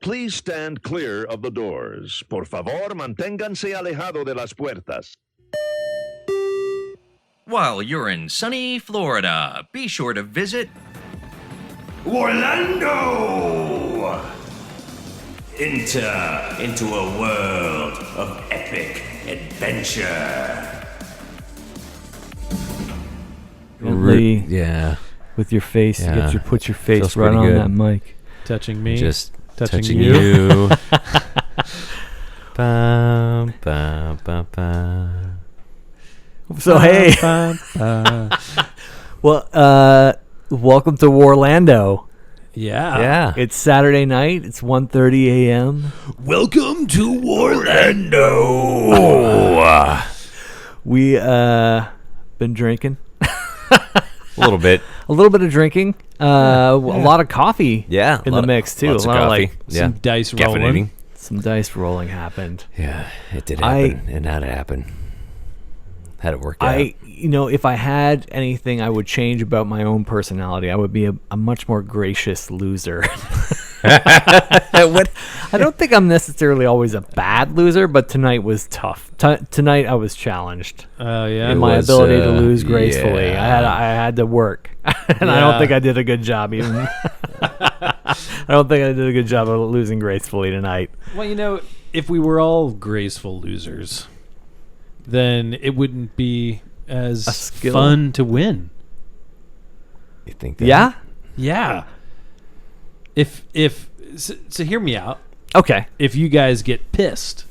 Please stand clear of the doors. Por favor, manténganse alejado de las puertas. While you're in sunny Florida, be sure to visit WARlando! Enter into a world of epic adventure. Lee, Yeah. with your face, Yeah. put your face Feels right pretty on good. that mic. Touching me. Just touching touching you. you. Bum, bum, bum, bum. So hey, well, welcome to WARlando. Yeah. Yeah. It's Saturday night. It's 1:30 a.m. Welcome to WARlando! We been drinking A little bit. a little bit of drinking, a lot of coffee. Yeah. in the mix too. Lots a of lot coffee. of like Yeah. Some dice rolling. Caffeinating. some dice rolling happened. Yeah. It did happen. And how'd it happen? How'd it work out? If I had anything I would change about my own personality, I would be a much more gracious loser. I don't think I'm necessarily always a bad loser, but tonight was tough. Tonight I was challenged Oh, yeah. in my was, ability to lose gracefully. yeah. I had to work, and I don't Yeah. think I did a good job even. I don't think I did a good job of losing gracefully tonight. Well, if we were all graceful losers, then it wouldn't be as A skill. fun to win. You think that? Yeah. Yeah. So hear me out. Okay. If you guys get pissed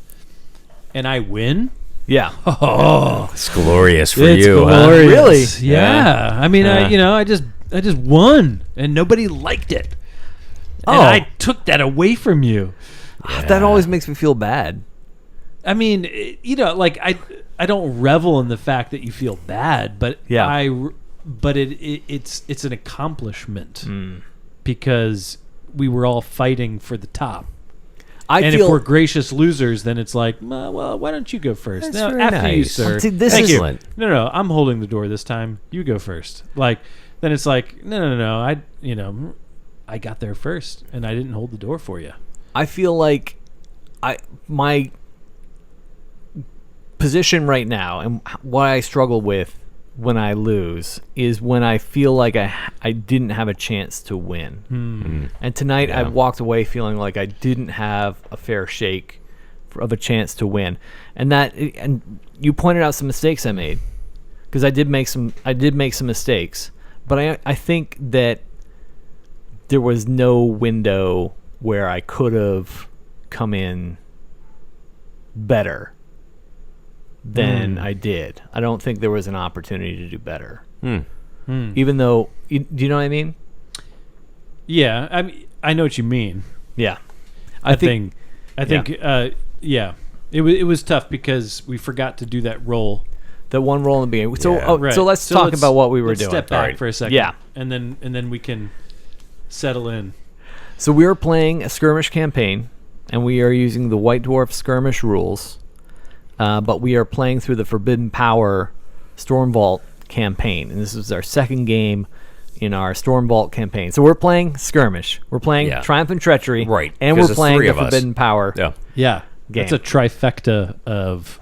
and I win, Yeah. oh, It's glorious for it's you. Huh? glorious. Really? Yeah. I mean, Yeah. I just won and nobody liked it. Oh. And I took that away from you. That always makes me feel bad. I mean, I don't revel in the fact that you feel bad, but Yeah. it's an accomplishment because we were all fighting for the top. I And feel if we're gracious losers, then it's like, well, why don't you go first? That's No, very after you, nice. sir. See, this Thank is- you. Excellent. No, I'm holding the door this time. You go first. Like, then it's like, no. I got there first, and I didn't hold the door for you. I feel like my position right now and what I struggle with when I lose is when I feel like I didn't have a chance to win. And tonight I Yeah. walked away feeling like I didn't have a fair shake of a chance to win. And you pointed out some mistakes I made because I did make some mistakes, but I think that there was no window where I could have come in better than I did. I don't think there was an opportunity to do better. Even though, do you know what I mean? Yeah, I know what you mean. Yeah. I think, yeah. It was tough because we forgot to do that roll. The one roll in the beginning. So, Yeah. Right. so let's talk about what we were let's doing. Step back Alright. for a second. Yeah. and then we can settle in. So we were playing a skirmish campaign, and we are using the White Dwarf skirmish rules, but we are playing through the Forbidden Power Stormvault campaign, and this is our second game in our Stormvault campaign. So we're playing skirmish, we're playing Yeah. Triumph and Treachery, Right, and 'cause we're there's playing three the of us. Forbidden Power. Yeah. Yeah, Game. that's a trifecta of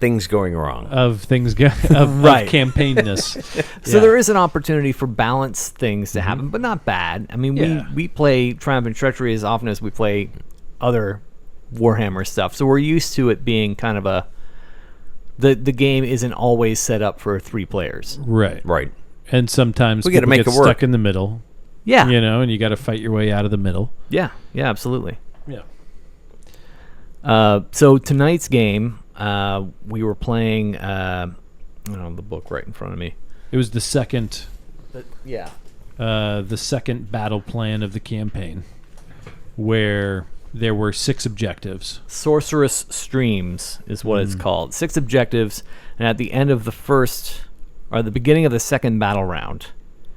Things going wrong. things of Right. campaigness. So there is an opportunity for balanced things to happen, but not bad. I mean, Yeah. we play Triumph and Treachery as often as we play other Warhammer stuff, so we're used to it being kind of the game isn't always set up for 3 players. Right. Right. And sometimes We gotta people make get it work. stuck in the middle. Yeah, And you got to fight your way out of the middle. yeah, absolutely. Yeah. So tonight's game, we were playing. I don't have the book right in front of me. It was the second Yeah. the second battle plan of the campaign, where there were 6 objectives. Sorceress Streams is what it's called. 6 objectives, and at the end of the first, or the beginning of the second battle round,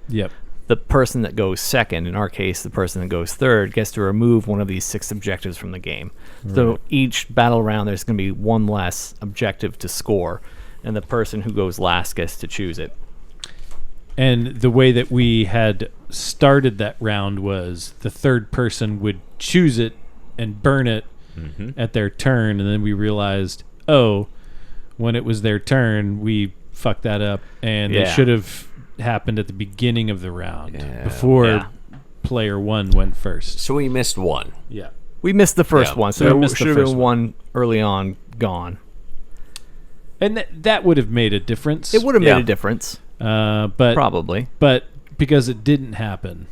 Yep. the person that goes second, in our case, the person that goes third, gets to remove one of these 6 objectives from the game. So each battle round, there's going to be one less objective to score, and the person who goes last gets to choose it. And the way that we had started that round was the third person would choose it and burn it at their turn, and then we realized, when it was their turn, we fucked that up, and it should have happened at the beginning of the round before player one went first. So we missed one. Yeah. We missed the first one, so We there missed should the have first been one early on gone. And that would have made a difference. It would have made a difference. But Probably. But because it didn't happen,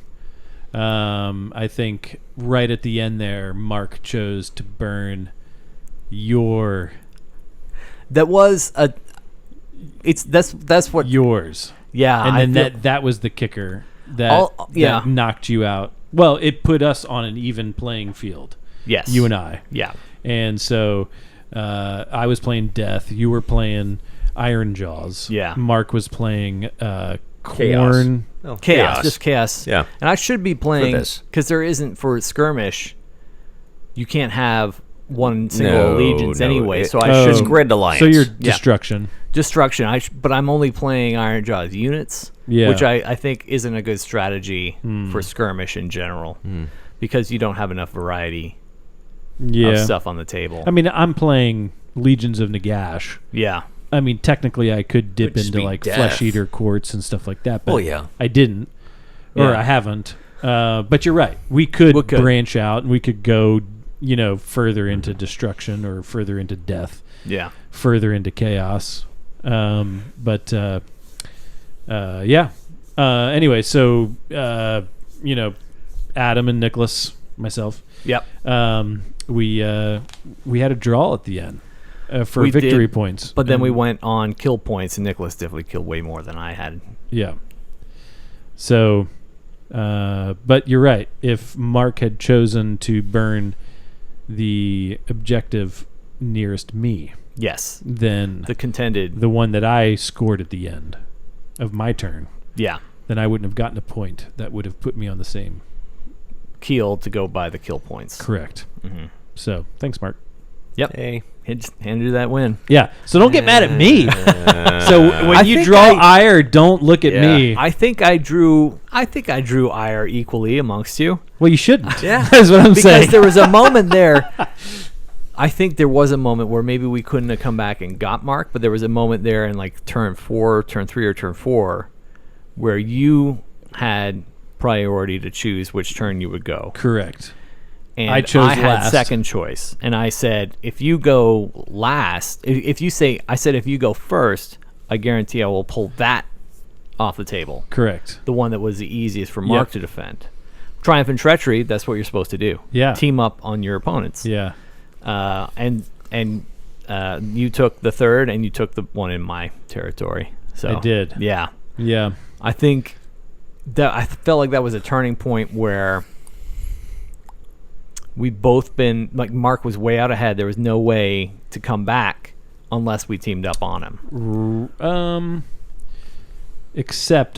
I think right at the end there, Mark chose to burn your... That was a... That's what... Yours. Yeah. And then that was the kicker that knocked you out. Well, it put us on an even playing field. Yes. You and I. Yeah. And so I was playing Death. You were playing Iron Jaws. Yeah. Mark was playing Chaos. Corn. Oh, Chaos. Just Chaos. Yeah. And I should be playing... this. Because there isn't... For Skirmish, you can't have one single allegiance anyway, so I It's should... Grid Alliance. So you're Destruction. Destruction. But I'm only playing Iron Jaws units, which I think isn't a good strategy for Skirmish in general, because you don't have enough variety of stuff on the table. I mean, I'm playing Legions of Nagash. Yeah. I mean, technically, I could dip Would just into be like Death. Flesh Eater Courts and stuff like that, but I didn't, or Yeah. I haven't. But you're right. We could branch out, and we could go, further into Destruction or further into Death. Yeah. Further into Chaos. Anyway, so Adam and Nicholas, myself. Yep. We had a draw at the end for We victory did, points, but then we went on kill points, and Nicholas definitely killed way more than I had. Yeah. So, but you're right. If Mark had chosen to burn the objective nearest me, Yes. then The contended. the one that I scored at the end of my turn, Yeah. then I wouldn't have gotten a point. That would have put me on the same. Keel to go by the kill points. Correct. So, thanks, Mark. Yep. Hey. Handed you that win. Yeah. So don't get mad at me. So when I you think draw ire, don't look at me. I think I drew ire equally amongst you. Well, you shouldn't. Yeah. That's what I'm Because saying. there was a moment there. I think there was a moment where maybe we couldn't have come back and got Mark, but there was a moment there in like turn 4, turn 3, or turn 4 where you had priority to choose which turn you would go. Correct. And I chose had last. second choice. And I said, if you go last, if you go first, I guarantee I will pull that off the table. Correct. The one that was the easiest for Mark to defend. Triumph and Treachery, that's what you're supposed to do. Yeah. Team up on your opponents. Yeah. And you took the third, and you took the one in my territory. So I did. Yeah. Yeah. I think that I felt like that was a turning point where we've both been like Mark was way out ahead. There was no way to come back unless we teamed up on him. Except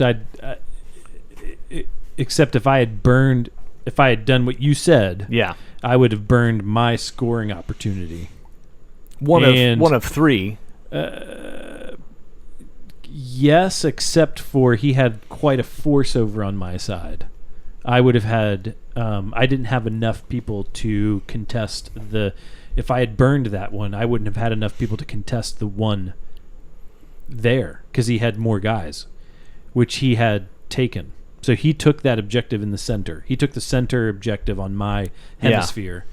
if I had done what you said, Yeah. I would have burned my scoring opportunity. One of three. Yes, except for he had quite a force over on my side. I would have had. I didn't have enough people to contest the. If I had burned that one, I wouldn't have had enough people to contest the one there because he had more guys, which he had taken. So he took that objective in the center. He took the center objective on my hemisphere,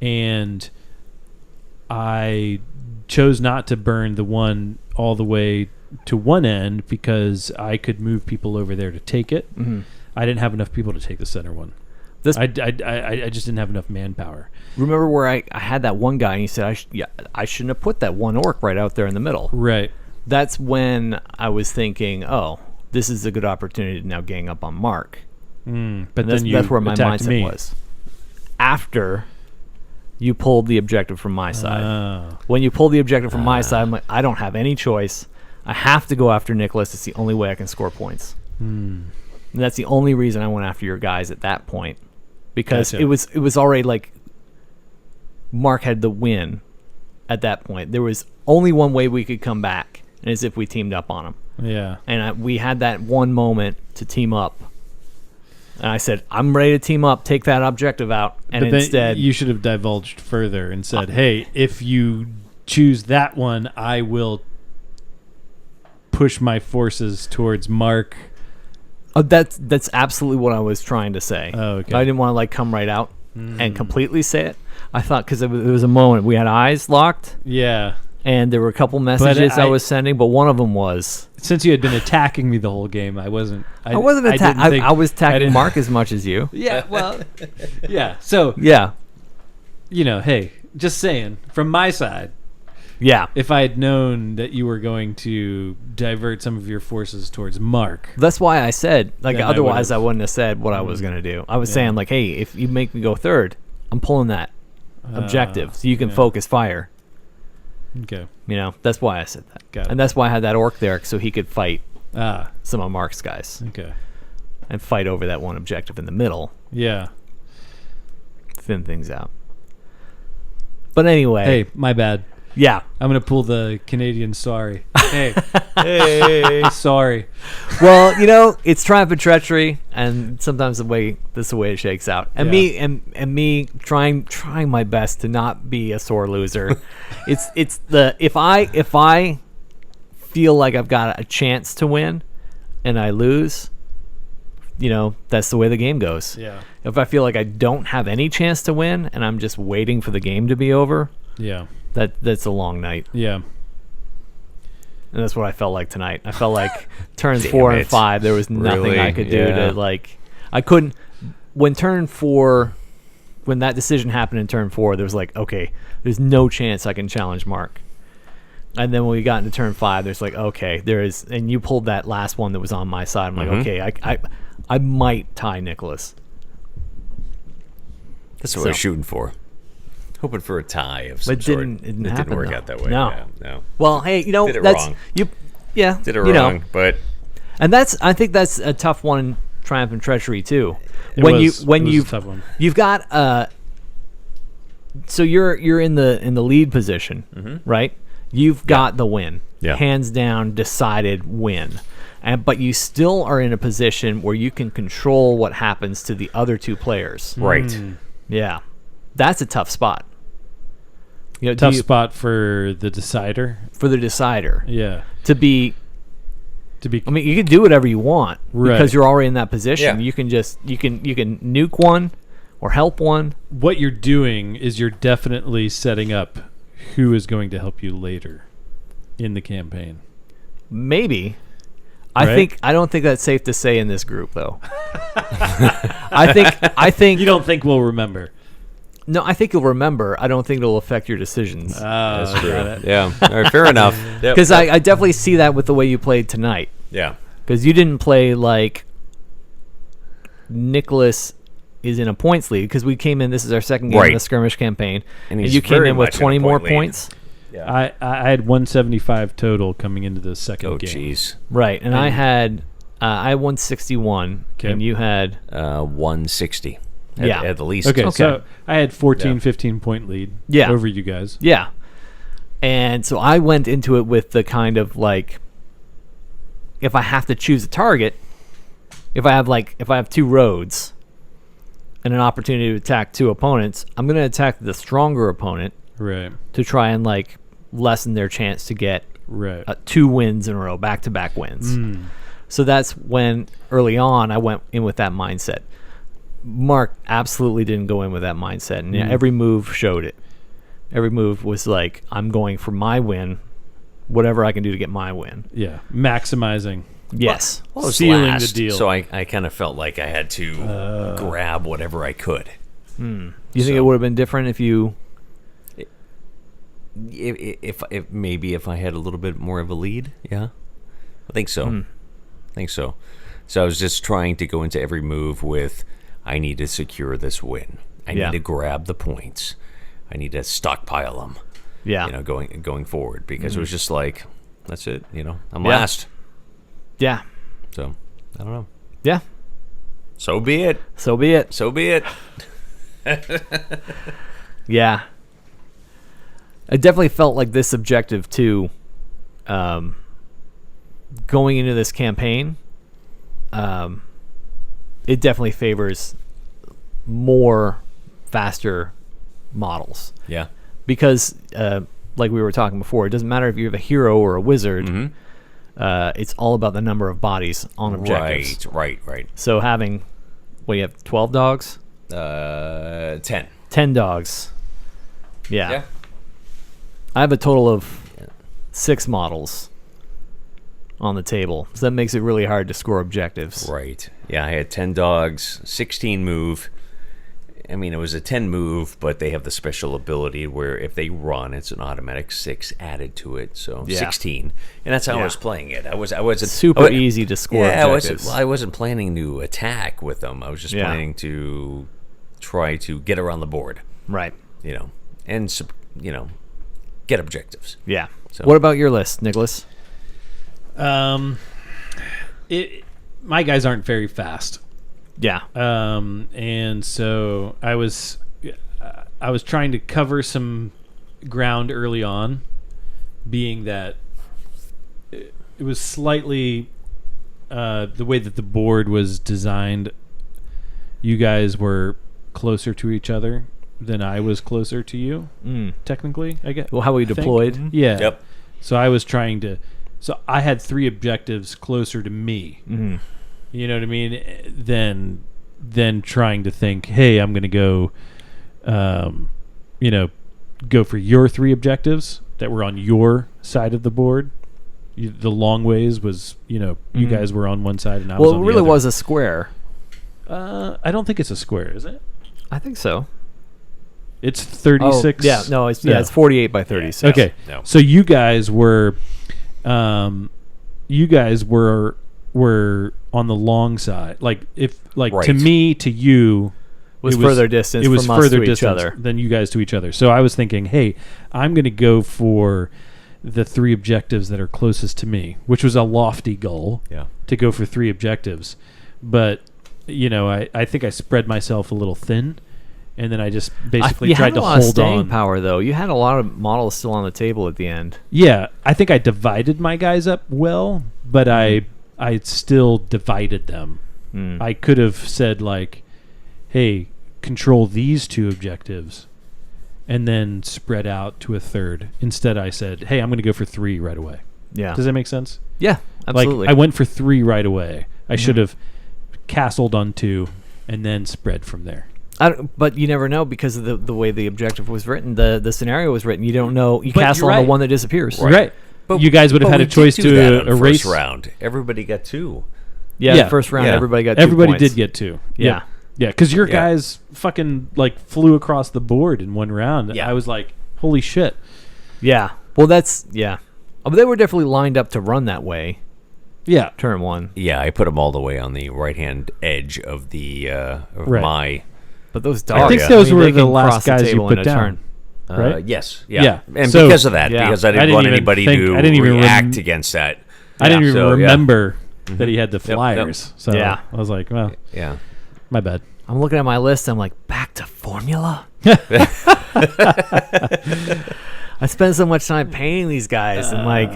and I chose not to burn the one all the way to one end because I could move people over there to take it. Mm-hmm. I didn't have enough people to take the center one. I just didn't have enough manpower. Remember where I had that one guy and he said I shouldn't have put that one orc right out there in the middle. Right. That's when I was thinking, oh, this is a good opportunity to now gang up on Mark. But that's where my mindset me. was. After you pulled the objective from my side. When you pulled the objective from my side, I'm like, I don't have any choice. I have to go after Nicholas. It's the only way I can score points. And that's the only reason I went after your guys at that point. Because Gotcha. it was already like Mark had the win at that point. There was only one way we could come back, and it's if we teamed up on him. Yeah. And we had that one moment to team up. And I said, I'm ready to team up, take that objective out. And But then instead, you should have divulged further and said, hey, if you choose that one, I will push my forces towards Mark. that's absolutely what I was trying to say. Oh, okay. I didn't want to like come right out and completely say it. I thought because it was a moment we had eyes locked, Yeah. and there were a couple messages I I was sending, but one of them was Since you had been attacking me the whole game, I wasn't. I wasn't didn't attacking. think- I was attacking didn't- Mark as much as you. Yeah, well, yeah. So, Yeah, hey, just saying, from my side, yeah. if I had known that you were going to divert some of your forces towards Mark, That's why I said, like, Then I otherwise I would've- wouldn't have said what I was going to do. I was saying, like, hey, if you make me go third, I'm pulling that objective so you can yeah. focus fire. okay. You know, that's why I said that. Got it. And that's why I had that orc there so he could fight Ah, some of Mark's guys okay. and fight over that one objective in the middle, Yeah. thin things out. But anyway, Hey, my bad. yeah. I'm gonna pull the Canadian sorry. Hey, Hey. sorry. Well, you know, it's triumph and treachery, and sometimes that's the way it shakes out. And Yeah. me trying my best to not be a sore loser. it's the if I feel like I've got a chance to win and I lose, you know, that's the way the game goes. Yeah. If I feel like I don't have any chance to win and I'm just waiting for the game to be over, Yeah. that's a long night. Yeah. And that's what I felt like tonight. I felt like turns Damn 4 and it. 5, there was nothing Really? I could do Yeah. to like. I couldn't. When turn 4, when that decision happened in turn 4, there was like, okay, there's no chance I can challenge Mark. And then when we got into turn 5, there's like, okay, there is. And you pulled that last one that was on my side. I'm like, okay, I might tie Nicholas. That's what So- we're shooting for. Hoping for a tie of some But it sort. didn't happen, work though. out that way. No. Yeah, no. Well, hey, you know Did it that's wrong. you. Yeah, Did it you wrong, know. but And I think that's a tough one in Triumph and Treachery too. It when was a tough one. you've got so you're in the lead position, right? You've got the win. Yeah. Hands down decided win. But you still are in a position where you can control what happens to the other two players. right. Yeah. That's a tough spot. You know, Tough spot for the decider. for the decider Yeah. to be To be I mean, you can do whatever you want Right. because you're already in that position. Yeah. You can just you can nuke one or help one. what you're doing is you're definitely setting up who is going to help you later in the campaign. Maybe. Right? I don't think that's safe to say in this group though. I think You don't think we'll remember? no, I think you'll remember. I don't think it'll affect your decisions. That's true. Yeah. All right, fair enough. Yep. Because I definitely see that with the way you played tonight. Yeah. Because you didn't play like Nicholas is in a points lead because we came in. This is our second game in Right. the skirmish campaign, And and he's you came very in with much in a 20 more point lead. points. I had 175 total coming into the second Oh, game. jeez. Right, and I had 161, Okay. and you had 160. Yeah. At the least. Okay, Okay. so I had 14, Yeah. 15 point lead Yeah. over you guys. yeah, and so I went into it with the kind of like, if I have to choose a target, if I have two roads and an opportunity to attack two opponents, I'm going to attack the stronger opponent Right, to try and like lessen their chance to get right. 2 wins in a row, back-to-back wins. So that's when early on I went in with that mindset. Mark absolutely didn't go in with that mindset, and every move showed it. Every move was like, I'm going for my win, whatever I can do to get my win. Yeah, maximizing. Yes. Well, it was Sealing the last, deal. So I kind of felt like I had to grab whatever I could. You think it would have been different if you... If maybe if I had a little bit more of a lead, yeah, I think so. I think so. So I was just trying to go into every move with, I need to secure this win. I Yeah. need to grab the points. I need to stockpile them. Yeah. You know, going forward because it was just like, that's it. You know, I'm Yeah. last. Yeah. So I don't know. Yeah. So be it. So be it. So be it. Yeah. I definitely felt like this objective too, going into this campaign, it definitely favors more faster models. Yeah. Because, like we were talking before, it doesn't matter if you have a hero or a wizard. It's all about the number of bodies on objectives. Right. So having, you have 12 dogs? 10. 10 dogs. Yeah. Yeah. I have a total of 6 models on the table. So that makes it really hard to score objectives. Right. Yeah, I had 10 dogs, 16 move. I mean, it was a 10 move, but they have the special ability where if they run, it's an automatic 6 added to it. So 16. And that's how I was playing it. I wasn't super easy to score objectives. I wasn't planning to attack with them. I was just planning to try to get around the board. Right. And get objectives. Yeah. So. What about your list, Nicholas? My guys aren't very fast. Yeah. And so I was trying to cover some ground early on, being that it was slightly the way that the board was designed. You guys were closer to each other than I was closer to you. Technically, I guess. Well, how we deployed? Yeah. Yep. So I was trying to. So I had 3 objectives closer to me. Mm-hmm. You know what I mean? Then trying to think, hey, I'm going to go, go for your 3 objectives that were on your side of the board. The long ways was, you guys were on one side and I was on the other. Well, it really was a square. I don't think it's a square, is it? I think so. It's 36. Oh, yeah, no, it's 48 by 36. Okay, No. so you guys were on the long side. To me, to you, was further distance. It was from us further to each distance other than you guys to each other. So I was thinking, hey, I'm going to go for the 3 objectives that are closest to me, which was a lofty goal. Yeah. To go for 3 objectives, but I think I spread myself a little thin. And then I just basically tried to hold on. You had a lot of staying power, though. You had a lot of models still on the table at the end. Yeah, I think I divided my guys up well, but I still divided them. I could have said, hey, control these 2 objectives, and then spread out to a third. Instead, I said, hey, I'm going to go for 3 right away. Yeah. Does that make sense? Yeah, absolutely. I went for 3 right away. I should have castled on 2 and then spread from there. But you never know because of the way the objective was written, the scenario was written. You don't know. You But castle you're on the right. one that disappears. Right. But you guys would have had a choice to erase. First round. Everybody got 2. Yeah, the first round, everybody got 2 Everybody points. did get 2. Yeah. Yeah, because your guys fucking flew across the board in one round. Yeah. I was like, holy shit. Yeah. Well, but they were definitely lined up to run that way. Yeah. Turn 1. Yeah, I put them all the way on the right-hand edge of the Right. my... But those dogs. I think those were they the can last cross the guys you table put in a down. turn. Right? Yes. Yeah. Yeah. And So- because of that, Yeah. because I I didn't didn't want even anybody think- to I didn't even react against that. I didn't even So, yeah. remember that he had the flyers. So Yeah. I was like, well, Yeah. my bad. I'm looking at my list. I'm like, back to formula. I spent so much time painting these guys. I'm like,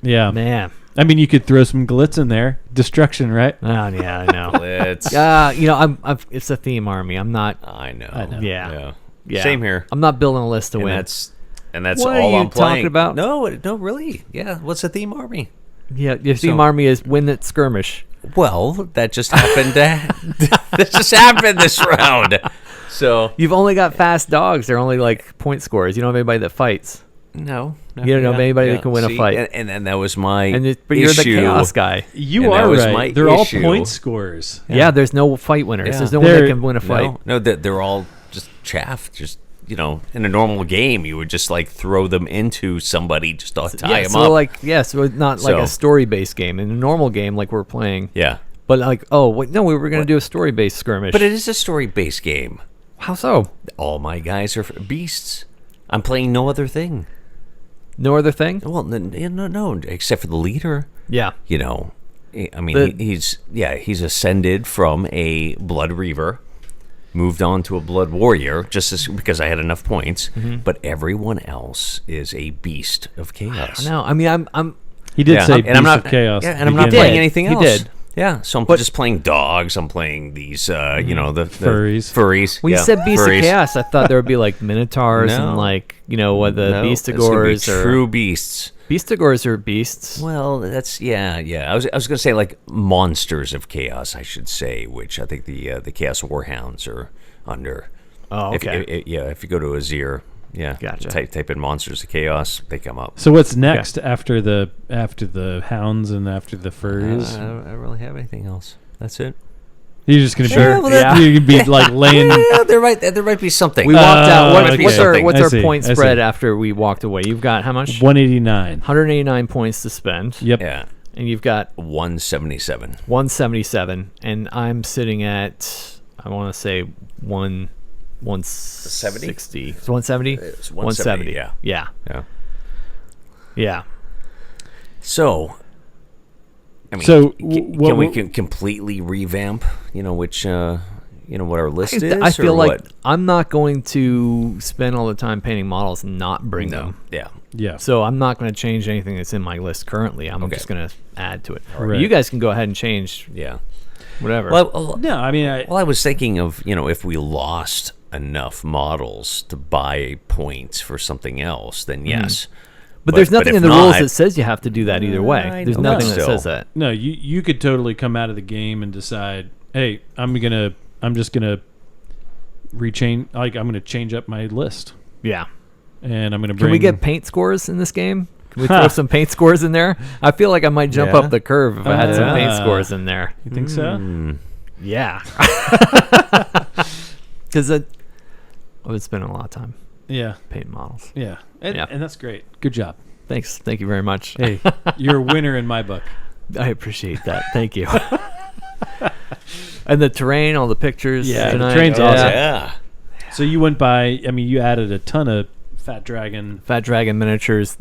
Yeah. man. I mean, you could throw some glitz in there. Destruction, right? Oh yeah, I know. It's, I'm it's a theme army. I'm not. I know. Yeah. Yeah. Same here. I'm not building a list to And win. that's What are all you I'm playing. talking about? No, really. Yeah. What's a theme army? Yeah, your theme army is win at skirmish. Well, that just happened. That just happened this round. So You've only got fast dogs. They're only like point scorers. You don't have anybody that fights. no, You don't know anybody that can win a fight. and that was my But you're the issue. chaos guy. You And that are was right. my They're all issue. point scorers. Yeah, there's no fight winners. Yeah. There's no one that They're- can win a fight. No, they're all just chaff. Just in a normal game, you would just throw them into somebody just to tie them up. So not like So- a story-based game. In a normal game, like we're playing. Yeah, But we were going to do a story-based skirmish. but it is a story-based game. How so? All my guys are beasts. I'm playing no other thing. No other thing? Well, no, except for the leader. Yeah. I mean, he's ascended from a blood reaver, moved on to a blood warrior, because I had enough points. But everyone else is a beast of chaos. No, I mean, I'm He did say and I'm Beast not of Chaos. Yeah, and I'm not beginning. playing anything He else. did. Yeah, so I'm just playing dogs. I'm playing these, you know, the Furries. Furries. When you yeah, said Beast furries. of Chaos, I thought there would be like Minotaurs No. and like, you know, what the No, it's gonna be Beastigors or... true beasts. Beastigors are beasts. Well, that's yeah. I was gonna say like monsters of chaos, I should say, which I think the Chaos Warhounds are under. Oh, okay. If you go to Azir, yeah, Gotcha. Type in monsters of chaos, they come up. So what's next after the hounds and after the I furries? don't really have anything else. That's it. You're just gonna be Yeah. you can be like laying. Yeah, there might be something. We walked out. okay. What's I our see, point I see. spread after we walked away? You've got how much? 189. 189 points to spend. Yep. Yeah, And you've got 177. 177. And I'm sitting at, I want to say, 160. It's 170? It's 170, yeah. Yeah. Yeah. Yeah. So, I mean, So, can we completely revamp? You know what our list is. I feel or like what? I'm not going to spend all the time painting models and not bring them. Yeah. Yeah. So I'm not going to change anything that's in my list currently. I'm Okay. just going to add to it. Right. You guys can go ahead and change Yeah. whatever. Well, No, I mean, Well, I was thinking of, if we lost enough models to buy points for something else, then yes. but there's nothing if in the rules not- that says you have to do that either way. I There's know, nothing but that says still. that. no, you could totally come out of the game and decide, hey, I'm just gonna rechain. Like I'm gonna change up my list, Yeah. and I'm gonna Can bring. we get paint scores in this game? Can we throw some paint scores in there? I feel like I might jump Yeah. up the curve if I had some paint Ah. scores in there. You think so? Yeah. Because I've been spending a lot of time Yeah, painting models. yeah, and, Yeah. and that's great. Good job. Thanks. Thank you very much. Hey, you're a winner in my book. I appreciate that. Thank you. And the terrain, all the pictures. Yeah, the tonight. terrain's awesome. Yeah. So you went by. I mean, you added a ton of Fat Dragon. Fat Dragon miniatures,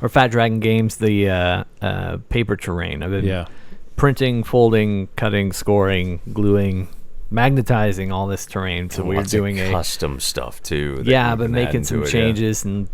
or Fat Dragon games, the paper terrain. I've been Yeah. printing, folding, cutting, scoring, gluing, magnetizing all this terrain. So we're Lots of doing custom stuff too. that yeah, you but can add making into some it, yeah. changes and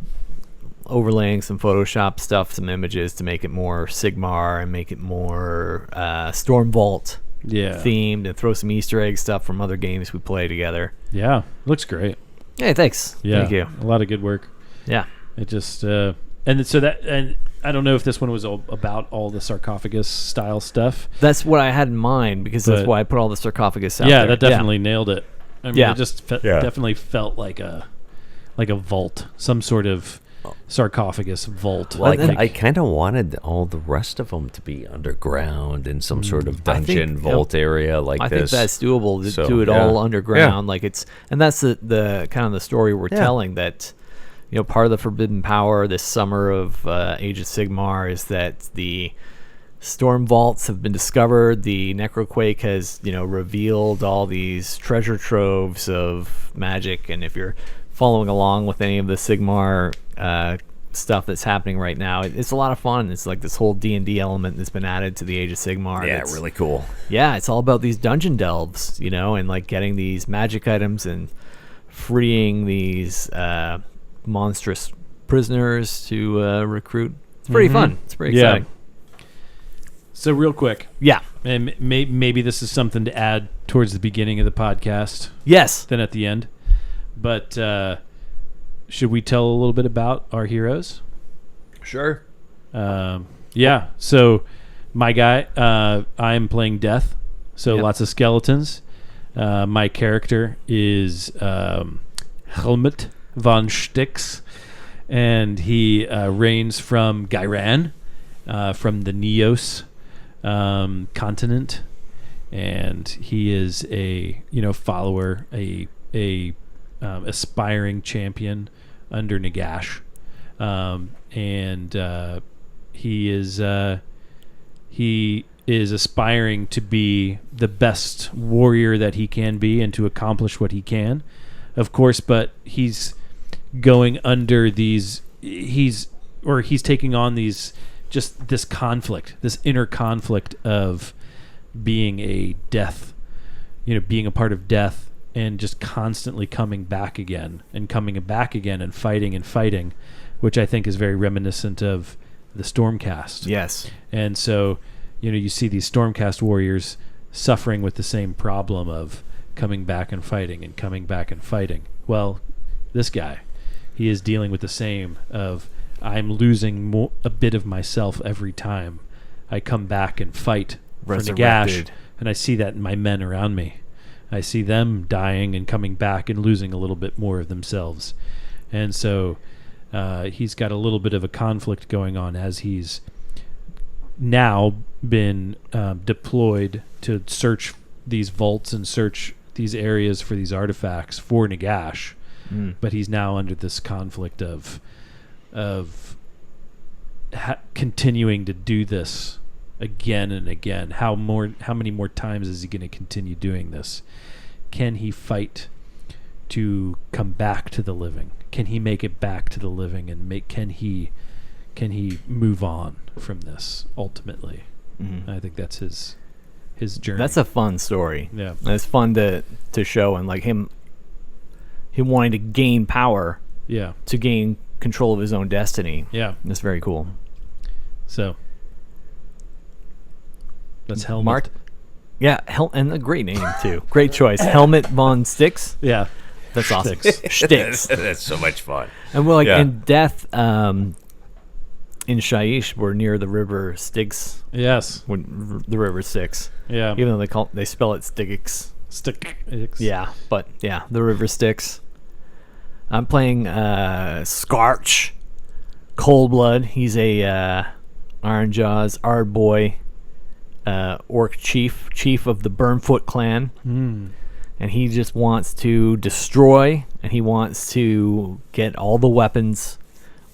overlaying some Photoshop stuff, some images to make it more Sigmar and make it more Stormvault Yeah. themed, and throw some Easter egg stuff from other games we play together. Yeah. Looks great. Hey, thanks. Yeah. Thank you. A lot of good work. Yeah. It just and so that and I don't know if this one was all about all the sarcophagus style stuff. That's what I had in mind because that's But- why I put all the sarcophagus out Yeah, there. that definitely nailed it. I mean, Yeah. it just Yeah. definitely felt like a vault, some sort of sarcophagus vault. Well, And- I kind of wanted all the rest of them to be underground in some sort of I think, dungeon vault area like I this. think that's doable to So, do it yeah. all underground. Like and that's the kind of the story we're telling, that part of the forbidden power this summer of Age of Sigmar is that the storm vaults have been discovered. The Necroquake has revealed all these treasure troves of magic, and if you're following along with any of the Sigmar stuff that's happening right now, it's a lot of fun. It's like this whole D&D element that's been added to the Age of Sigmar. Yeah, that's- really cool. yeah, it's all about these dungeon delves, and like getting these magic items and freeing these monstrous prisoners to recruit. It's pretty fun. It's pretty exciting. So real quick, Yeah. and maybe this is something to add towards the beginning of the podcast, Yes. then at the end. But should we tell a little bit about our heroes? Sure. Yeah. So my guy, I'm playing Death. So Yep. lots of skeletons. My character is Helmut von Stix, and he reigns from Gairan, from the Neos continent, and he is a follower, a aspiring champion under Nagash, and he is aspiring to be the best warrior that he can be and to accomplish what he can, of course, but he's going under these he's taking on these just this conflict, this inner conflict of being a death, being a part of death, and just constantly coming back again and fighting, which I think is very reminiscent of the Stormcast. Yes. And so, you see these Stormcast warriors suffering with the same problem of coming back and fighting and coming back and fighting. Well, this guy, he is dealing with the same of I'm losing a bit of myself every time I come back and fight for Nagash, Resurrected. and I see that in my men around me. I see them dying and coming back and losing a little bit more of themselves. And so he's got a little bit of a conflict going on as he's now been deployed to search these vaults and search these areas for these artifacts for Nagash. But he's now under this conflict of continuing to do this again and again. How many more times is he going to continue doing this? Can he fight to come back to the living? Can he make it back to the living, and can he move on from this ultimately? I think that's his journey. That's a fun story. Yeah. And it's fun to show, and like him wanting to gain power to gain control of his own destiny. Yeah. That's very cool. So that's Helmet. Mart. Yeah, and a great name too. Great choice. Helmet von Sticks. Yeah. That's awesome. Sticks. That's so much fun. And we're like Yeah. in Death in Shaiish, we're near the river Styx. Yes. The river Styx. Yeah. Even though they spell it Styx. Stick. Yeah, but yeah, the river Styx. I'm playing Scarch, Coldblood. He's a Iron Jaws, Ard Boy, orc chief of the Burnfoot clan. And he just wants to destroy, and he wants to get all the weapons,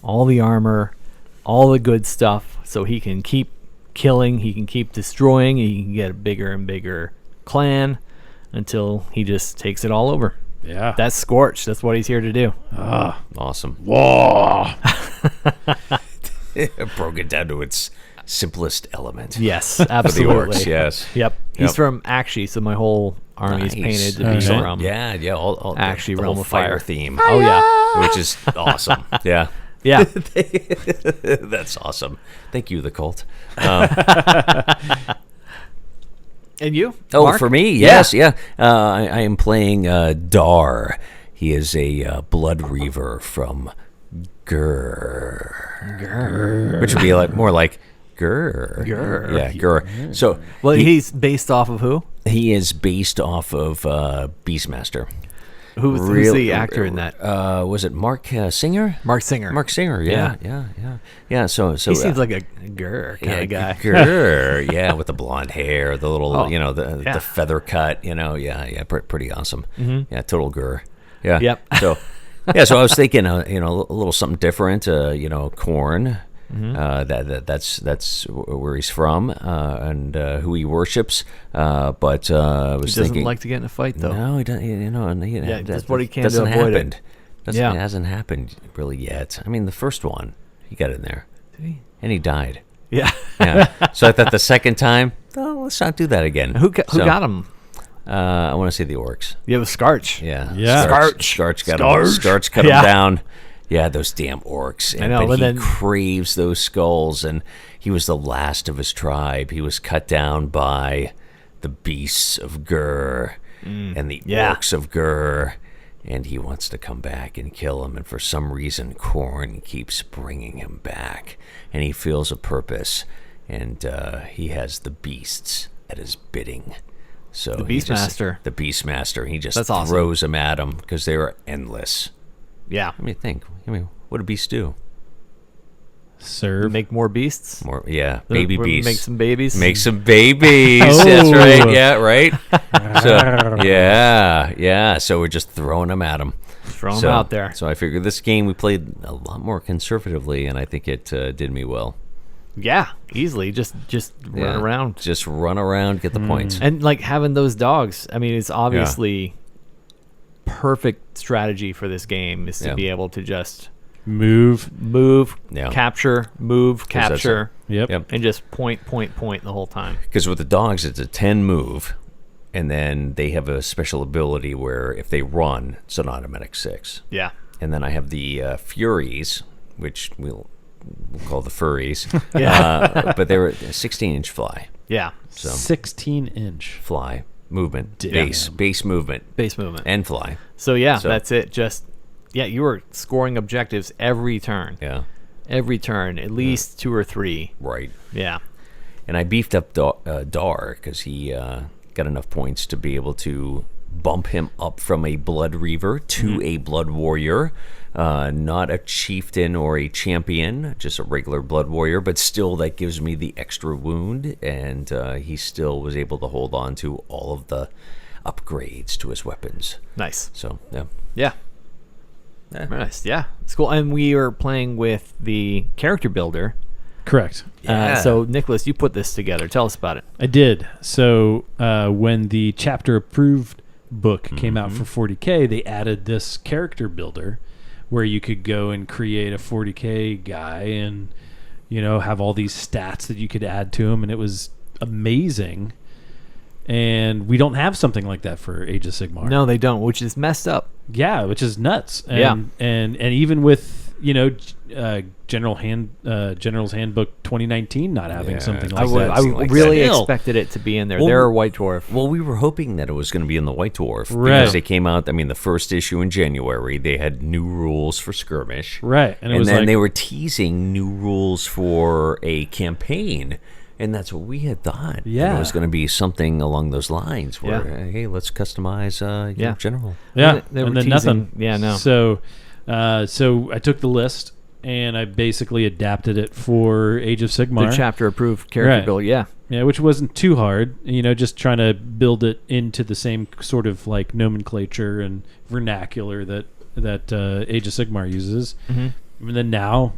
all the armor, all the good stuff, so he can keep killing, he can keep destroying, and he can get a bigger and bigger clan until he just takes it all over. Yeah. That's Scorch. That's what he's here to do. Awesome. Whoa. Broke it down to its simplest element. Yes, For the absolutely. orcs, yes. Yep. He's Yep. from Akshi, so my whole army is painted to be Okay. from Yeah, all Akshi, the Realm whole of Fire theme, Oh yeah, which is awesome. Yeah. yeah. That's awesome. Thank you, the cult. And you? Oh, Mark? for me, yes, yeah. I am playing Dar. He is a Blood Reaver from Gur, which would be more like Gur. Yeah, Gur. So, Well, he's based off of who? he is based off of Beastmaster. Who's the actor in that? Was it Mark Singer? Mark Singer. Mark Singer, yeah. So He seems like a grr kind of guy. Grr, yeah, with the blonde hair, the little, Oh, the feather cut, pretty awesome. Yeah, total grr. Yeah. Yep. So, so I was thinking, a little something different. Corn. That's where he's from and who he worships. But I was He doesn't thinking, like to get in a fight, though. no, he doesn't. Yeah, that's what he can doesn't to avoid happen. it. It hasn't happened really yet. I mean, the first one, he got in there, and he died. Yeah. Yeah. So I thought the second time, let's not do that again. Who got him? I want to say the orcs. Yeah, it was Scarch. Yeah. Yeah. Scarch cut him Yeah. down. Yeah, those damn orcs. And, I know, but but he then- craves those skulls, and he was the last of his tribe. He was cut down by the beasts of Gur and the orcs of Gur, and he wants to come back and kill him. And for some reason, Khorne keeps bringing him back, and he feels a purpose, and he has the beasts at his bidding. So The he just- Beastmaster. The Beastmaster. He just That's awesome. throws them at him because they are endless. Yeah. Let me think. What do beasts do? Serve. Make more beasts. More, yeah, baby beasts. Make some babies. Make some babies. Oh. That's right. Yeah, right. So, yeah. So we're just throwing them at them. Throw them out there. So I figured this game we played a lot more conservatively, and I think it did me well. Yeah, easily. Just run Yeah. around. Just run around, get the points. And like having those dogs, I mean, it's obviously perfect strategy for this game is to Yeah. be able to just Move. Yeah. capture, move, that's capture, Yep. Yep. and just point the whole time. Because with the dogs, it's a 10 move, and then they have a special ability where if they run, it's an automatic 6. Yeah. And then I have the Furies, which we'll we'll call the furries. Yeah. But they were 16-inch fly. Yeah. So 16-inch. fly movement, Damn. base movement, Base movement. and fly. So yeah, So- that's it. Just you were scoring objectives every turn. Yeah, Every turn, at least 2 or 3. right. Yeah. And I beefed up Dar because he got enough points to be able to bump him up from a Blood Reaver to a Blood Warrior. Not a chieftain or a champion, just a regular Blood Warrior, but still that gives me the extra wound, and he still was able to hold on to all of the upgrades to his weapons. Nice. So, yeah. Yeah. Yeah. Very nice. Yeah. It's cool. And we are playing with the character builder. Correct. Yeah. So Nicholas, you put this together. Tell us about it. I did. So when the chapter approved book came out for 40K, they added this character builder where you could go and create a 40K guy and, have all these stats that you could add to him. And it was amazing. And we don't have something like that for Age of Sigmar. No, they don't, which is messed up. Yeah, which is nuts. And, Yeah. and even with General's Handbook 2019 not having Yeah, something I like would- that. I would- really Still. expected it to be in there. Well, They're a White Dwarf. Well, we were hoping that it was going to be in the White Dwarf Right. because they came out. I mean, the first issue in January, they had new rules for Skirmish, Right, and it And was then like they were teasing new rules for a campaign, and that's what we had thought. Yeah. it was going to be something along those lines. Where Yeah. hey, let's customize Yeah. General. yeah, They were and then teasing- nothing. yeah, no. So I took the list and I basically adapted it for Age of Sigmar. The chapter approved character Right. builder. Yeah. Yeah, which wasn't too hard. Just trying to build it into the same sort of like nomenclature and vernacular that Age of Sigmar uses. And then now,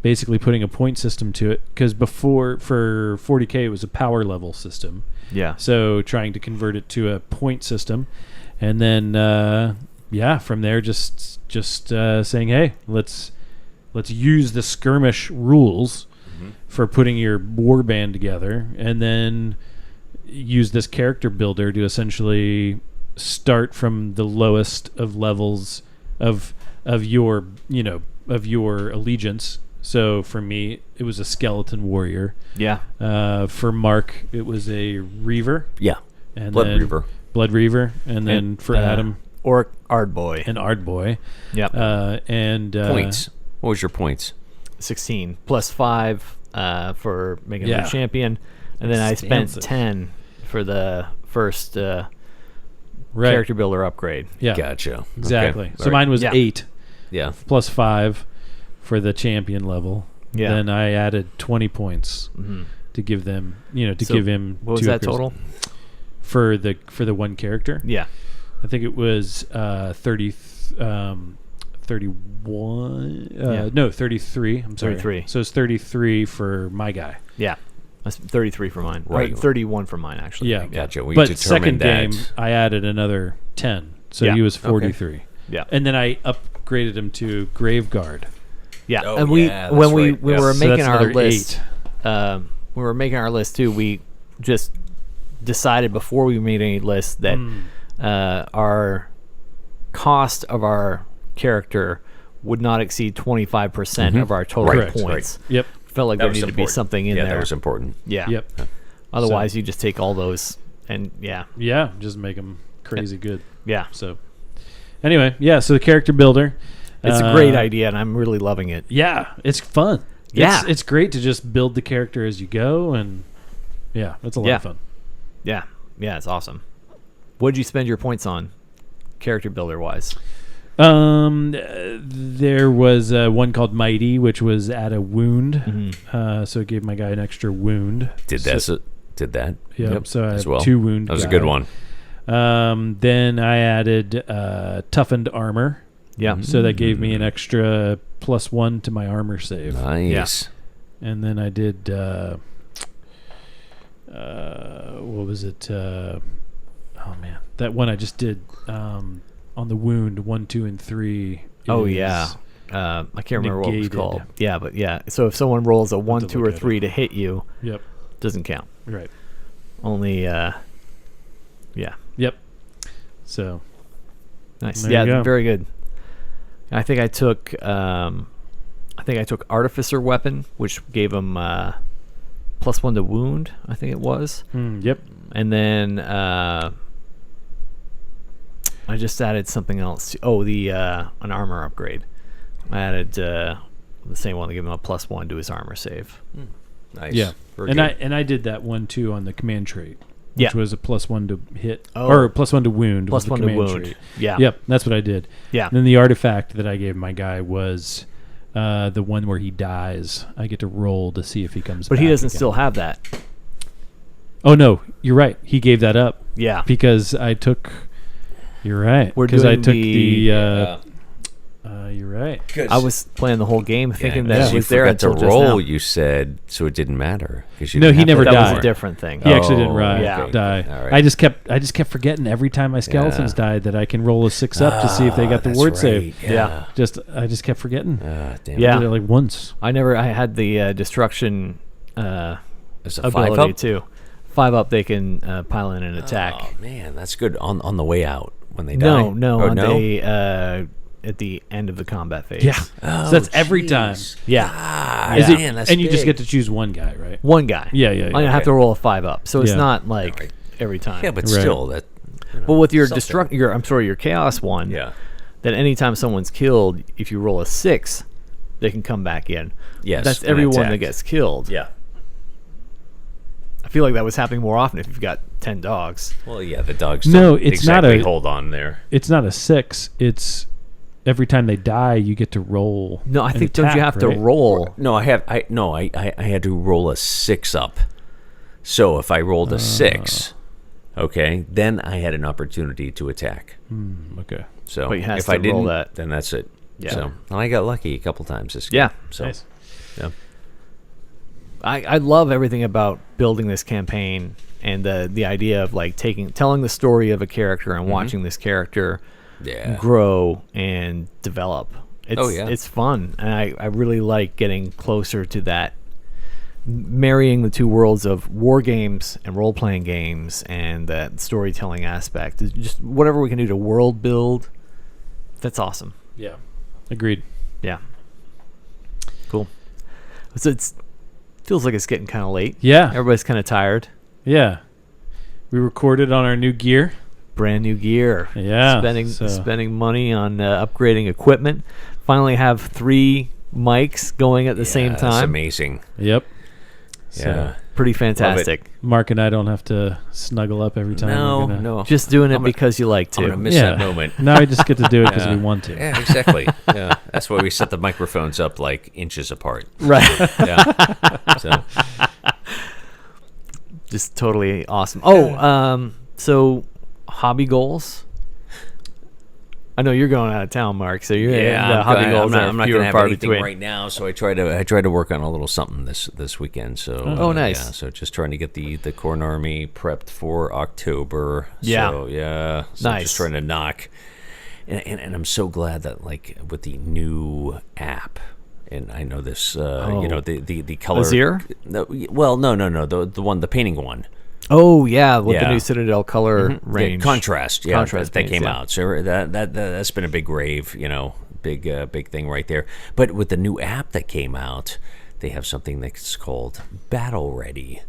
basically putting a point system to it, because before for 40K it was a power level system. Yeah. So trying to convert it to a point system, and then from there just saying, hey, let's use the skirmish rules for putting your war band together, and then use this character builder to essentially start from the lowest of levels of your allegiance. So for me, it was a skeleton warrior. Yeah. For Mark, it was a reaver. Yeah, And Blood then Reaver. Blood Reaver, and then for Adam, Orc Ardboy. an Ardboy. Yep. Points. What was your points? 16 plus 5 for making Yeah. a champion, and then I spent Expansive. 10 for the first Right. character builder upgrade. Yeah, Gotcha. exactly. Okay. So All right. mine was Yeah. 8 Yeah. plus 5 for the champion level. Yeah. Then I added 20 points to give them, So give him. What was 2 that upgrades. total? for the one character? Yeah. I think it was 31. Yeah. No, 33. I'm sorry. 33. So it's 33 for my guy. Yeah. That's 33 for mine. Right. Or 31 for mine, actually. Yeah. Gotcha. We But determined second that. game, I added another 10. So Yeah. he was Okay. 43. Yeah. And then I upgraded him to Graveguard. Yeah. Oh, and we yeah, when that's we right. we Yeah. were So making that's our another list, 8. we were making our list too. We just decided before we made any list that our cost of our character would not exceed 25% of our total Correct. points. Yep. Felt like That there was needed to be important. something in Yeah, there. that was important. Yeah. Yep. Otherwise, you just take all those and Yeah. Just make him crazy good. yeah. So anyway, yeah. So the character builder. It's a great idea, and I'm really loving it. Yeah. It's fun. Yeah. It's great to just build the character as you go. And yeah, it's a lot Yeah. of fun. Yeah. Yeah, it's awesome. What did you spend your points on, character builder wise? There was one called Mighty, which was at a wound. So it gave my guy an extra wound. Did that? Yep. So I as have well. 2 wound. That was a guy. good one. Then I added toughened armor. Yeah. So that gave me an extra +1 to my armor save. Nice. And then I did what was it? Oh man, that one I just did on the wound 1, 2, and 3. Oh is- yeah. I can't remember what it was negated. called. Yeah, but yeah. So if someone rolls a 1, to 2, look or at 3 to hit you, Yep. doesn't count. Right. Only yeah. Yep. So Nice. There Yeah, you go. very good. I think I took think I took Artificer Weapon, which gave him +1 to wound, I think it was. Yep. And then I just added something else. An armor upgrade. I added the same one to give him a +1 to his armor save. Nice. Yeah. Very And good. I did that one too on the command trait. Yeah. Which was a +1 to hit. Oh. Or +1 to wound. was the +1 to command wound. trait. Yeah. Yep. That's what I did. Yeah. And then the artifact that I gave my guy was the one where he dies. I get to roll to see if he comes But back. he doesn't again. still have that. Oh, no. You're right. He gave that up. Yeah. Because I took. You're right. We're Because I doing took the- you're right. I was playing the whole game thinking that because he you was there forgot to until just roll. now. You said so it didn't matter. 'Cause you No, didn't he have never to- That died. was a different thing. He actually didn't Yeah. die. All right. I just kept forgetting every time my skeletons died that I can roll a 6 up to see if they got the That's ward right. save. Yeah. I just kept forgetting. Damn. Yeah. I did it like once. I had the destruction It's a ability 5 up. too. 5 up, they can pile in an attack. Oh man, that's good on the way out when they No, die. no, Oh, on no? the at the end of the combat phase. Yeah. So that's every time. Yeah. Ah, Is it- man, that's and you just big. get to choose one guy, right? One guy. Yeah, yeah, yeah. I'm gonna have Okay. to roll a 5 up, so it's Yeah. not like Right. every time. Yeah, but Right. still, that. but with your something. your chaos one. Yeah. That anytime someone's killed, if you roll a 6, they can come back in. Yes, That's and everyone that attack. gets killed. Yeah. I feel like that was happening more often if you've got 10 dogs. Well, yeah, the dogs. No, don't it's not exactly a- hold on there. It's not a 6. It's every time they die, you get to roll. No, I an think don't you attack, have to right? roll? No, I had to roll a 6 up. So if I rolled a 6, okay, then I had an opportunity to attack. Okay. So But you has if to I roll didn't, that. then that's it. Yeah. So and I got lucky a couple times this game. Yeah. So Nice. yeah. I love everything about building this campaign and the idea of like telling the story of a character and watching this character Yeah. grow and develop. It's, Oh, yeah. It's fun, and I really like getting closer to that, marrying the two worlds of war games and role-playing games and that storytelling aspect. It's just whatever we can do to world build, that's awesome. Yeah. Agreed. Yeah. Cool. So feels like it's getting kind of late. Yeah. Everybody's kind of tired. Yeah. We recorded on our new gear. Brand new gear. Yeah, Spending money on upgrading equipment. Finally have 3 mics going at the same That's time. amazing. Yep. Yeah. Pretty fantastic. Mark and I don't have to snuggle up every time. No, we're gonna- no. Just doing it I'm because you like I'm to. gonna miss Yeah. that moment. Now we just get to do it because we want to. Yeah, exactly. Yeah, that's why we set the microphones up like inches apart. Right. Yeah. So Just totally awesome. Oh, so hobby goals. I know you're going out of town, Mark. So you're yeah, hobby goals I'm are not few gonna and have far anything between. right now. So I try to work on a little something this weekend. So Oh, nice. Yeah, so just trying to get the Corn Army prepped for October. Yeah. So yeah. So Nice. just trying to knock. And I'm so glad that like with the new app. And I know this, the color. Azir? No, well, no, the one, the painting one. Oh yeah, with the Yeah. new Citadel color The range. contrast, yeah, Contrast that paints, came yeah. out. So that's been a big rave, big thing right there. But with the new app that came out, they have something that's called Battle Ready.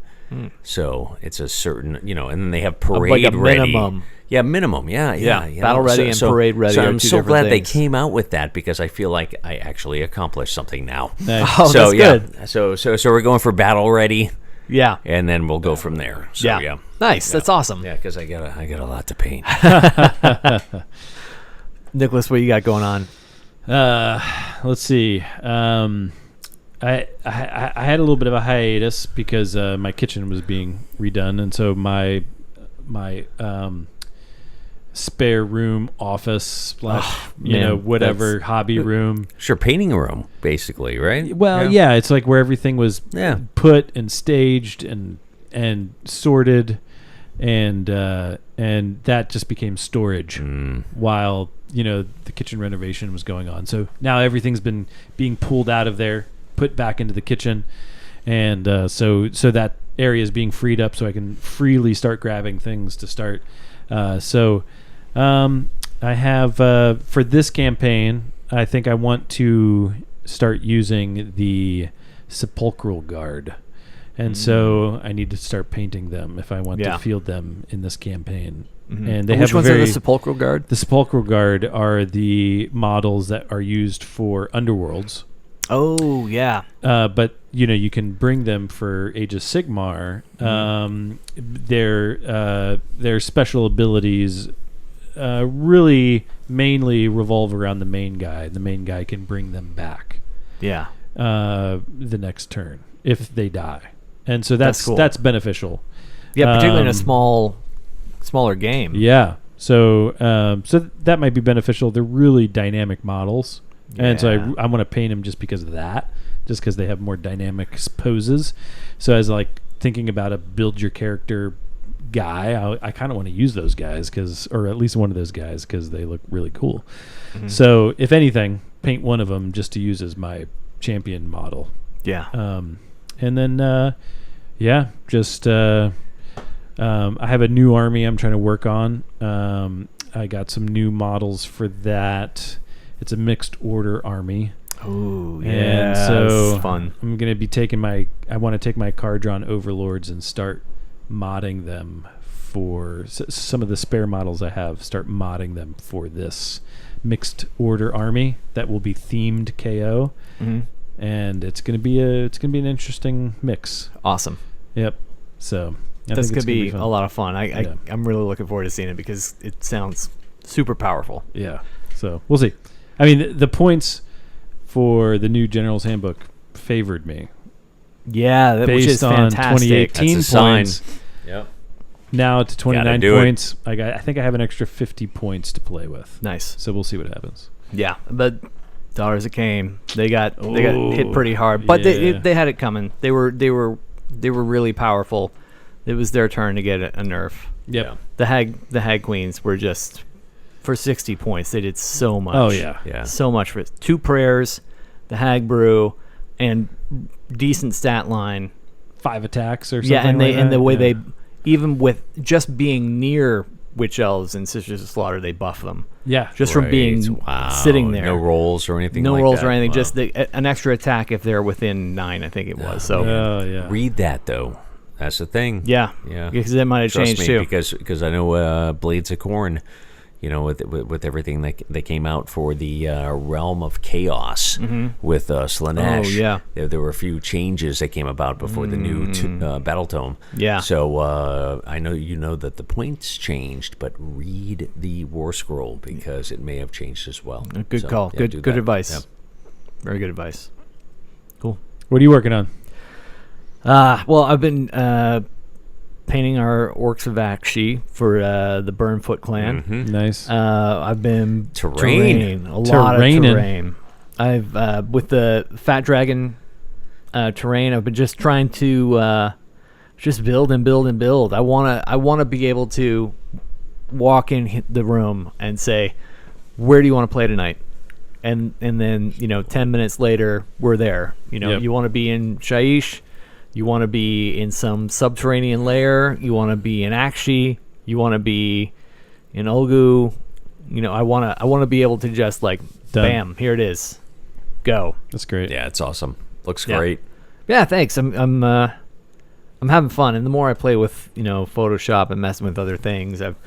So it's a certain, and then they have Parade like a Ready. minimum. Yeah, minimum. Yeah. Battle Ready and Parade Ready So are I'm two so different glad things. they came out with that because I feel like I actually accomplished something now. Nice. Oh, so that's yeah, good. so we're going for Battle Ready, Yeah. and then we'll go from there. So Yeah. yeah. Nice. That's awesome. Yeah, because I got a lot to paint. Nicholas, what you got going on? Let's see. I had a little bit of a hiatus because my kitchen was being redone, and so my spare room office / man, whatever hobby room. Sure, painting room, basically, right? Well, yeah, it's like where everything was Yeah. put and staged and sorted, and that just became storage while the kitchen renovation was going on. So now everything's been being pulled out of there, put back into the kitchen, and so that area is being freed up so I can freely start grabbing things to start. I have for this campaign, I think I want to start using the Sepulchral Guard. And so I need to start painting them if I want to field them in this campaign. And they Which have ones are the Sepulchral Guard? The Sepulchral Guard are the models that are used for underworlds. Oh, yeah. But you can bring them for Age of Sigmar. Their special abilities really mainly revolve around the main guy. The main guy can bring them back. Yeah. The next turn if they die, and so That's cool. that's beneficial. Yeah, particularly in a smaller game. Yeah. So that might be beneficial. They're really dynamic models. And so I want to paint them just because of that, just because they have more dynamic poses. So as like thinking about a build your character guy, I kind of want to use those guys or at least one of those guys because they look really cool. So if anything, paint one of them just to use as my champion model. Yeah. And then I have a new army I'm trying to work on. I got some new models for that. It's a mixed order army. Oh, yeah. And so it's fun. I'm going to be I want to take my card drawn overlords and start modding them for some of the spare models I have, start modding them for this mixed order army that will be themed KO. And it's going to be an interesting mix. Awesome. Yep. So That's going to be fun. a lot of fun. I'm really looking forward to seeing it because it sounds super powerful. Yeah. So we'll see. I mean, the points for the new General's Handbook favored me. Yeah, which is on fantastic. 2018 That's a sign. points. Yep. Now to 29 do it. points. I think I have an extra 50 points to play with. Nice. So we'll see what happens. Yeah, but Daughters of Cain, they got hit pretty hard, but they had it coming. They were really powerful. It was their turn to get a nerf. Yep. The hag queens were just for 60 points. They did so much. Oh yeah. So much for 2 prayers, the hag brew, and decent stat line. 5 attacks or something. Yeah, and like that. the way they, even with just being near witch elves and Sisters of Slaughter, they buff them. Yeah. Just from being sitting there. No rolls or anything. No like rolls that. or anything. Wow. Just an extra attack if they're within 9. I think it was. So Oh yeah. Read that though. That's the thing. yeah, because that might have Trust changed me, too. because I know Blades of Corn, with everything that came out for the Realm of Chaos with Slanesh. Oh, yeah. There were a few changes that came about before the new Battle Tome. Yeah. So I know that the points changed, but read the War Scroll because it may have changed as well. Good So, call. yeah, Good that. advice. Yep. Very good advice. Cool. What are you working on? Well, I've been painting our Orcs of Akshi for the Burnfoot clan. Nice. I've been Terrain. a lot of Terrainin'. terrain. I've with the Fat Dragon terrain. I've been just trying to just build and build and build. I wanna be able to walk in the room and say, "Where do you want to play tonight?" And then 10 minutes later we're there. Yep. You want to be in Shaiish. You want to be in some subterranean lair. You want to be in Akshi. You want to be in Olgu. I want to be able to just like, Done. bam, here it is, go. That's great. Yeah, it's awesome. Looks Yeah. great. Yeah, thanks. I'm having fun, and the more I play with Photoshop and messing with other things, the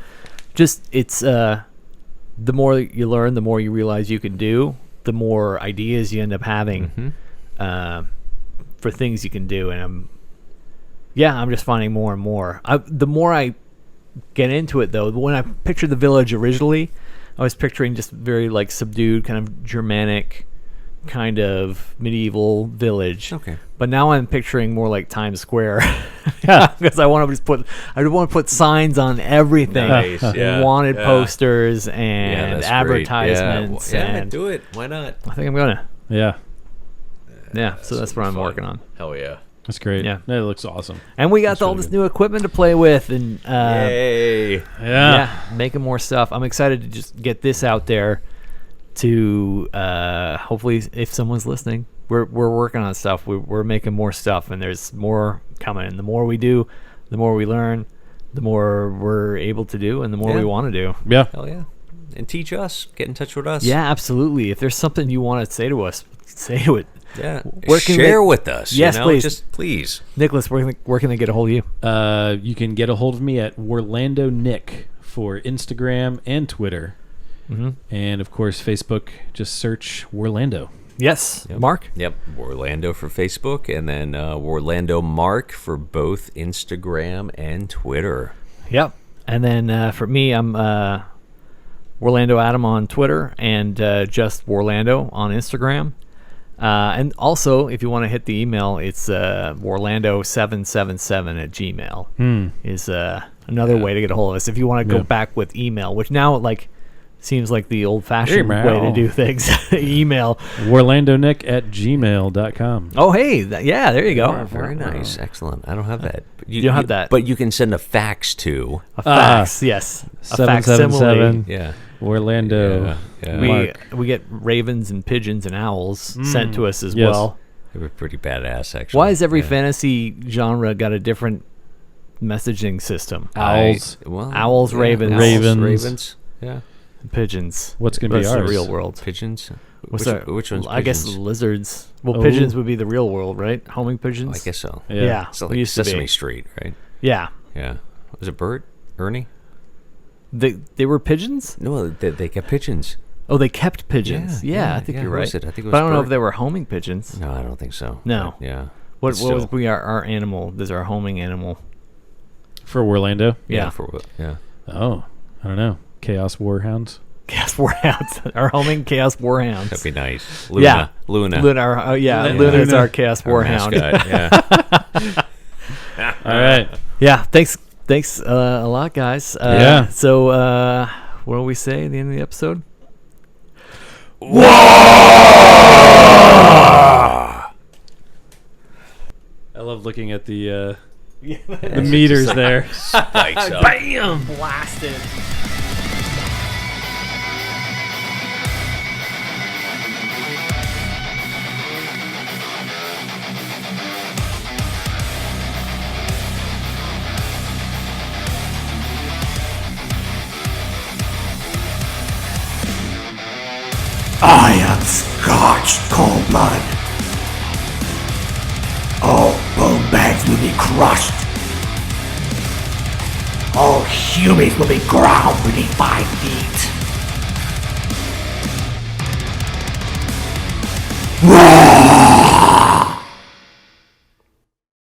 more you learn, the more you realize you can do, the more ideas you end up having. For things you can do, and I'm just finding more and more. The more I get into it, though, when I pictured the village originally, I was picturing just very like subdued, kind of Germanic, kind of medieval village. Okay. But now I'm picturing more like Times Square, because I want to put signs on everything. Nice, yeah, Wanted yeah. posters and that's great. advertisements. Yeah, and do it. Why not? I think I'm gonna. Yeah. Yeah, so that's what I'm working on. Hell yeah. That's great. Yeah. That looks awesome. And we got That's all really this good. new equipment to play with, and Yay. making more stuff. I'm excited to just get this out there to hopefully, if someone's listening, we're working on stuff. We're making more stuff, and there's more coming. And the more we do, the more we learn, the more we're able to do, and the more we want to do. Yeah. Hell yeah. And teach us. Get in touch with us. Yeah, absolutely. If there's something you want to say to us, say it. Yeah. Where can Share they- with us. Yes, please. Just please. Nicholas, where can they get a hold of you? You can get a hold of me at WARlando Nick for Instagram and Twitter. Mm-hmm. And, of course, Facebook. Just search WARlando. Yes, Mark. Yep. WARlando for Facebook, and then WARlando Mark for both Instagram and Twitter. Yep. And then for me, I'm Warlando Adam on Twitter and just Warlando on Instagram. And also, if you want to hit the email, it's warlando777 at gmail is another way to get a hold of us. If you want to go back with email, which now seems like the old-fashioned way to do things. Email. WARlandoNick@gmail.com. Oh, hey. There you go. Very nice. Excellent. I don't have that. You don't have that. But you can send a fax to. A fax, yes. A 777. facsimile. Yeah. WARlando. Yeah. We get ravens and pigeons and owls sent to us as Yes. well. They were pretty badass, actually. Why has every fantasy genre got a different messaging system? Owls. Owls, ravens. Ravens. Yeah. Pigeons. What's going to be That's ours? the real world. Pigeons. Which one's I guess pigeons? lizards. Well, Oh. pigeons would be the real world, right? Homing pigeons? I guess so. Yeah. It's like we used to Sesame be. Street, right? Yeah. Yeah. Was it Bert? Ernie? They were pigeons? No, they kept pigeons. Oh, they kept pigeons. Yeah, Yeah, yeah, I think yeah. you're Who right. was it? I think it but I was don't know if Bert. they were homing pigeons. No, I don't think so. No. But, yeah. What But was still. our animal? This is our homing animal. For Warlando? Yeah. Yeah. Oh, I don't know. Chaos Warhounds? Chaos Warhounds. Our homing Chaos Warhounds. That'd be nice. Yeah. Luna. Luna, Luna is our Chaos Our Warhound. mascot, yeah. All right. Yeah, thanks a lot, guys. Yeah. So, what do we say at the end of the episode? I love looking at the meters there. Spikes up. Bam! Blasted. I am scorched cold blood. All bone bags will be crushed. All humans will be ground